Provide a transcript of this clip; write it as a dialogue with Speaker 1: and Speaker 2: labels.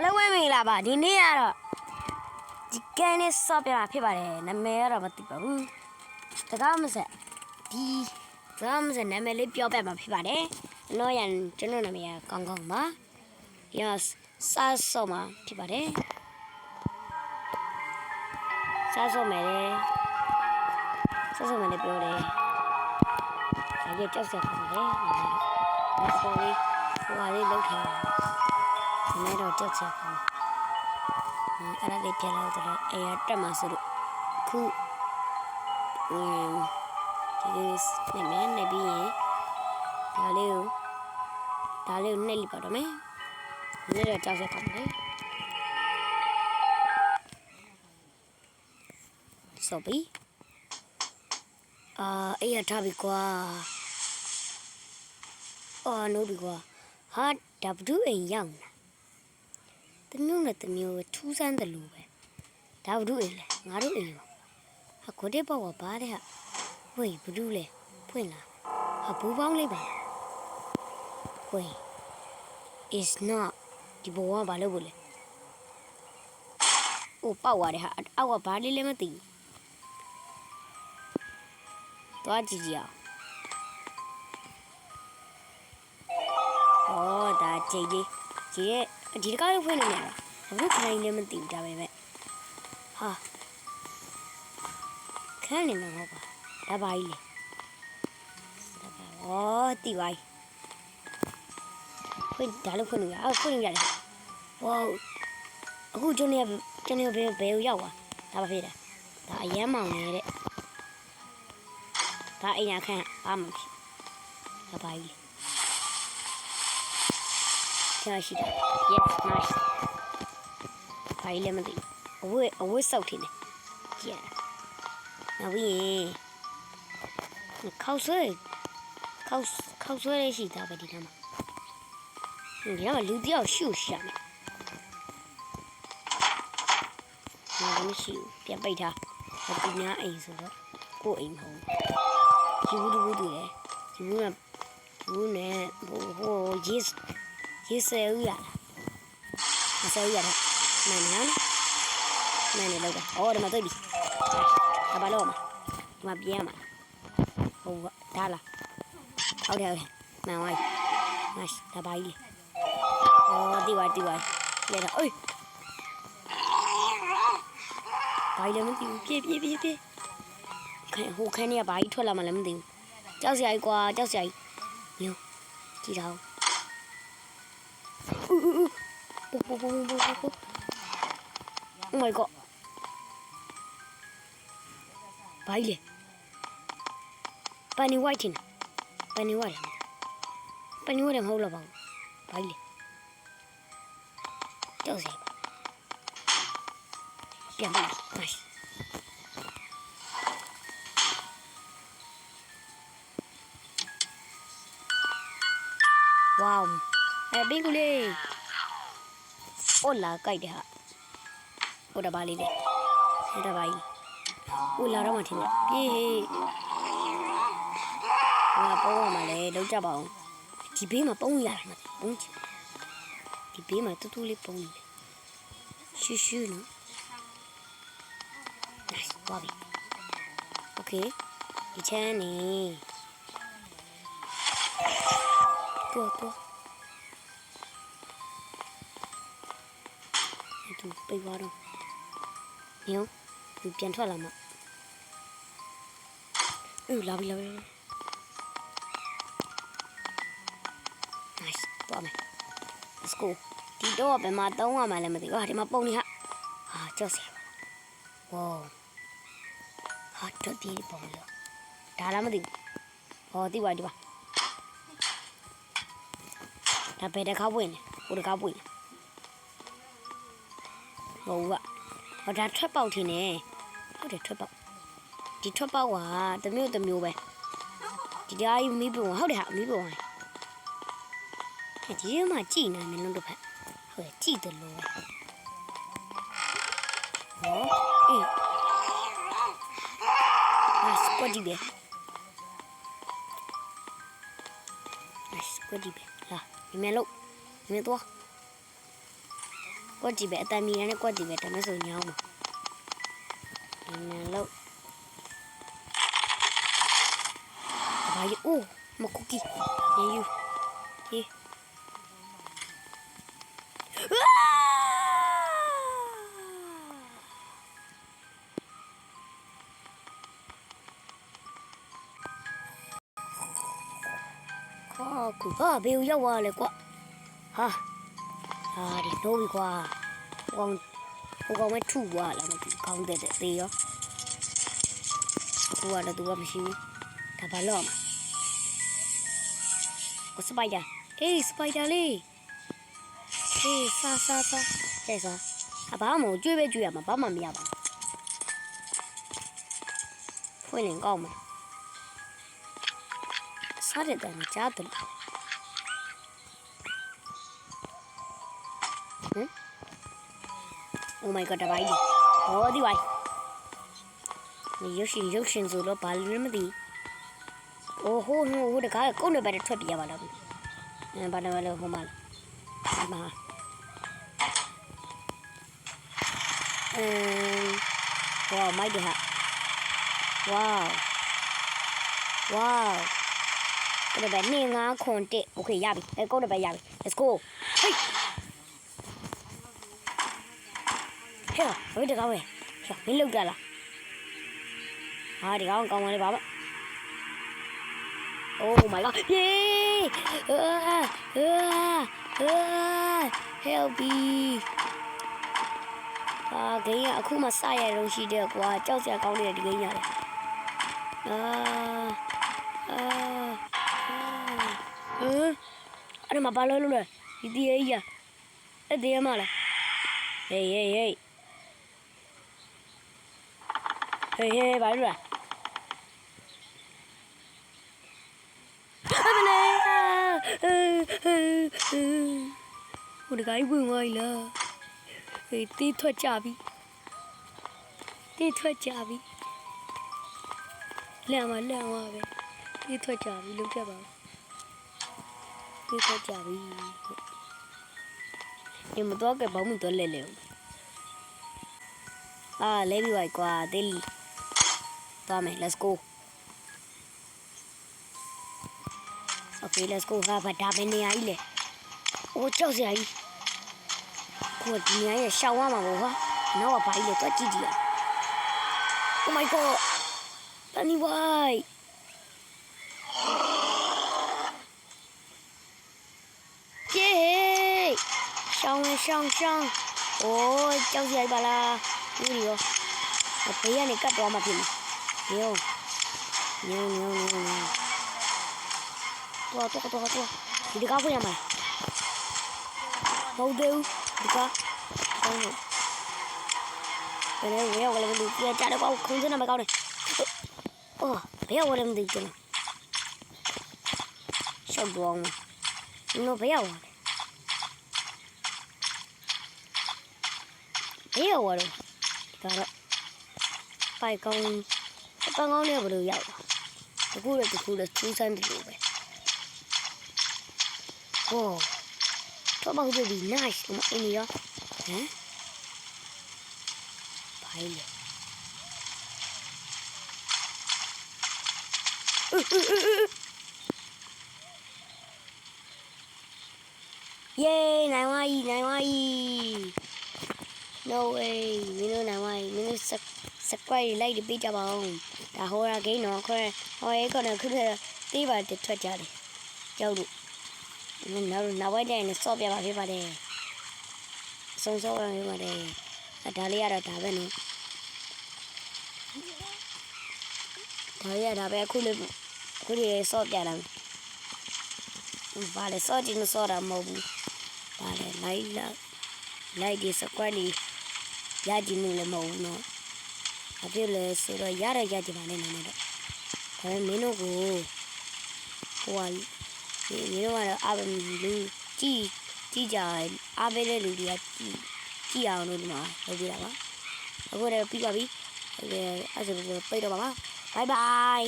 Speaker 1: အားလုံးဝင်းမင်္ဂလာပါဒီနေ့ကတော့ဒီကဲနဲ့ဆော့ပြတာဖြစ်ပါတယ်နာမည်ကတော့မသိပါဘူးတကားမဆက်ဒီတကားမဆက်နာမည်လေးပြောပြမှာဖြစ်ပါတယ်နော်ရန်ကျွန်တော်နာမည်ကကောင်းကောင်းပါ yes စားဆော့မှာဖြစ်ပါတယ်စားဆော့မယ်လေစားဆော့မယ်လေပြောတယ်ဒါကြီးကြောက်စရာပါလေနာမည်ဆိုလေးဟိုဟာလေးလောက်ထားတယ်နည်းတော့ကြောက်စရာပါအဲ့ဒါလေးပြန်လာတော့အေးတက်မှာဆိုတော့ခုဒီနေပြီးရင်ဒါလေးကိုနှိပ်လိုက်ပါတော့မယ်နည်းတော့ကြောက်စရာပါလေဆိုပြီးအေးထားပြီကွာနိုးပြီကွာဟာဒါဘူးအိမ်ရောက်လာတမျိုးနဲ့တမျိုးပဲထူးဆန်းတယ်လို့ပဲဒါဘူးအိမ်လေငါတို့အိမ်ရောဟာကိုတဲ့ပေါ့ဘာတဲ့ဟာဝေးဘူးလေဖွင့်လာဟာဘူးပေါင်းလိုက်ပါဝေး is not ဒီဘောကဘာလို့ဘူးလဲပေါက်သွားတယ်ဟာအောက်ကဘာလေးလည်းမသိဘူးသွားကြည့်ကြအောင်ဒါကြိတ်လေးဒီတကားလေးဖွင့်နေရတာဘာလို့ခိုင်းလည်းမသိဘူးဒါပဲဟာခန်းနေမှာဟုတ်ပါဒါပါကြီးလေတီပါကြီးဖွင့်ဒါလို့ဖွင့်နေရဖွင့်နေရတယ်ဝေါအခုကျွန်တော်ဘယ်ကိုရောက်သွားဒါပါဖြစ်တာဒါအရမ်းမောင်နေတဲ့ဒါအိမ်ရခန်းအားမဖြစ်ဒါပါကြီးရှိတယ် yes nice ဘာလဲမသိအဝတ်စောက်ထင်းနေကြည့်ရနောက်ပြီးရင်ခောက်ဆွဲရရှိတာပဲဒီကမှာဒီကလူတယောက်ရှူရှာမယ်ငါမရှိဘူးပြန်ပိတ်ထားဒီညာအိမ်ဆိုတော့ကိုအိမ်မဟုတ်ဘူးယူတယ်ယူနဲ့ဟို yesရေးဆဲဦးရမဆဲဦးရတာမနေလောက်တာဒီမှာတွေ့ပြီဒါပါလို့ဒီမှာပြန်မှာဟိုဒါလားဟုတ်တယ်မှန်ပါပြီဒါပါကြီးတီပါလေတော့အေးဘာလဲမသိဘူးပြေဟိုခန်းကြီးကဘာကြီးထွက်လာမှလည်းမသိဘူးကြောက်စရာကြီးကွာကြောက်စရာကြီးမျိုးကြည့်တော့Oh my god. ဘာလဲပန်နီဝိုက်တင်ပန်နီဝိုက်မဟုတ်လားဘာလဲကြောက်စရာပြန်ပါနိုင်ဝေါဘင်းကူလေးလာကြိုက်တယ်ဟာဒါပါလေးလေဒါပါကြီးလာတော့မှထင်တယ်ပြေးငါပုံးရမှာလေလုံးကြပါအောင်ဒီဘေးမှာပုံးရတာမပုံးချင်ဒီဘေးမှာတူလေးပုံးနေရှူနော် nice ပါပြီ okay ဒီချမ်းနေတော့သူပိတ်သွားတော့ညောသူပြန်ထွက်လာမှာလာပြီ nice သွားမယ် let's go ဒီတော့ဘယ်မှာတုံးရမှာလဲမသိဘူးဒီမှာပုံနေဟာကြောက်စရာပါဝေါတော့ဒီပုံလို့ဒါလည်းမသိဘူးသိပါဒီပါဒါဘယ်တကားပွင့်လဲဟိုတကားပွင့်ဟုတ်ကဒါထွက်ပေါက်ထင်းနေဟုတ်တယ်ထွက်ပေါက်ဒီထွက်ပေါက်ကတမျိုးပဲဒီတရားကြီးမီးပုံဟုတ်တယ်ဟာမီးပုံဒီမှာကြည်နေတယ်လုံးတစ်ဖက်ဟုတ်တယ်ကြည်တယ်လို့စကွတ်ဒီပဲလာဒီမဲ့လို့ဒီမဲ့တော့ ကွက်ကြည့်ပဲအတန်မီနဲ့ကွက်ကြည့်ပဲဒါမဲ့ဆိုညောင်းမှာနန်လို့ဘာယူအိုးမကူကီနေယူဟေးကူဟာဘေးကိုရောက်သွားလေကွာဟာဒီတော့ပြီကွာဟိုကောင်မဲ့ထုသွားလားမသိကောင်းတဲ့သေးရောအခုကတော့သူကမရှိဘူးဒါဘာလို့စပိုက်ဒါအေးစပိုက်ဒါလေးအေးဆာကျဲစားဘာမှမကြွေးပဲကြွေးရမှာဘာမှမရပါဘူးဖွင့်ရင်ကောင်းမှာစားတဲ့တန်းကြားတယ်Oh my god တပိုင်းဟောဒီဝိုင်း你ရုပ်ရှင်ဆိုတော့ဘာလို့မသိဟိုတကားကုန်းနေပဲထွက်ပြရပါလားဘာလဲဟိုမှာဝါမိုက်တယ်ဟာဝါကုန်းနေပဲနေ9ခွန်1โอเคရပြီကုန်းနေပဲရပြီ let's go ဟေးဟဲ့ဒီကောင်ရဲ့မင်းလောက်ကြလားဟာဒီကောင်ကောင်းပါလေဘာမှ Oh my god yay help me ဂိမ်းကအခုမှစရတော့ရှိတယ်ကွာကြောက်စရာကောင်းတယ်ဒီဂိမ်းရတယ်အဲ့ဒါမဘာလို့လဲဒီတီးရေးရအဲ့ဒီမှာလား heyဘာလို့လဲဟိုတကိုင်းဝင်သွားပြီလားတေးထွက်ကြပြီလန့်သွားပဲတေးထွက်ကြပြီလုံးချက်ပါတေးထွက်ကြပြီဒီမတော့ကဘာမှမတော်လဲလဲလဲပြီးပါကွာတေးလီသွားမယ် let's go okay let's go ဘာဒါပဲနေရည်လေအိုးကြောက်စရာကြီးကိုဒီနေရာရှောင်းရမှာပေါ့ဟာနောက်ကဘာကြီးလဲတွက်ကြည့်ကြည့် Oh my god Penny White Yay ရှောင်းအိုးကြောက်စရာပါလားဒီရောဘေးကနေကတ်သွားမှဖြစ်မယ်ညုံတော့ဒီတကားဖွင့်ရမှာဟုတ်တယ်ဒီကားဘယ်နဲ့ဝယ်ရလဲမသိဘူးကြားတော့ခုံစနေမကောင်းနဲ့အော်ဘယ်ဝယ်လဲမသိဘူးရှောက်တော့နော်ဘယ်ရောက်လဲတော့ပိုက်ကောင်းနဲ့ဘယ်လိုရောက်တကူလည်းစူးစမ်းတယ်လို့ပဲโอ้တော့ဘာလို့ဒီ nice အင်းရောဟမ်ဘာလဲယေးနိုင်ဝါကြီး no way မင်းတို့နိုင်ဝါကြီးမင်းတို့ subscribe လိုက်ပြီးကြပါဦးဒါဟောရာဂိမ်းတော့ခေါ်ဟောရဲခေါ်တော့ခုတေးပါထွက်ကြတယ်ကြောက်လို့နောက်ဝိုင်းတိုင်းနဲ့စော့ပြပါဖြစ်ပါတယ်စုံစောပါဖြစ်ပါတယ်ဒါလေးကတော့ဒါပဲနော်ဒါပဲအခုလေးစော့ပြတာဘာလဲစော့ကြည့်မစော့တာမဟုတ်ဘူးဘာလဲလိုက်ဒီစကွက်ဒီရကြည့်နေလည်းမဟုတ်ဘူးနော်အပြည့်လဲဆိုတော့ရကြည့်ပါနဲ့နည်းနည်းတော့ဒါပေမဲ့မင်းတို့ကိုဟိုကမင်းတို့ကတော့အားလူကြည့်ကြအားပေးတဲ့လူတွေကကြည့်အောင်လို့ဒီမှာလုပ်ပြတာပါအခုလည်းပြီးပါပြီအဲ့ဒါဆိုပိတ်တော့ပါ bye bye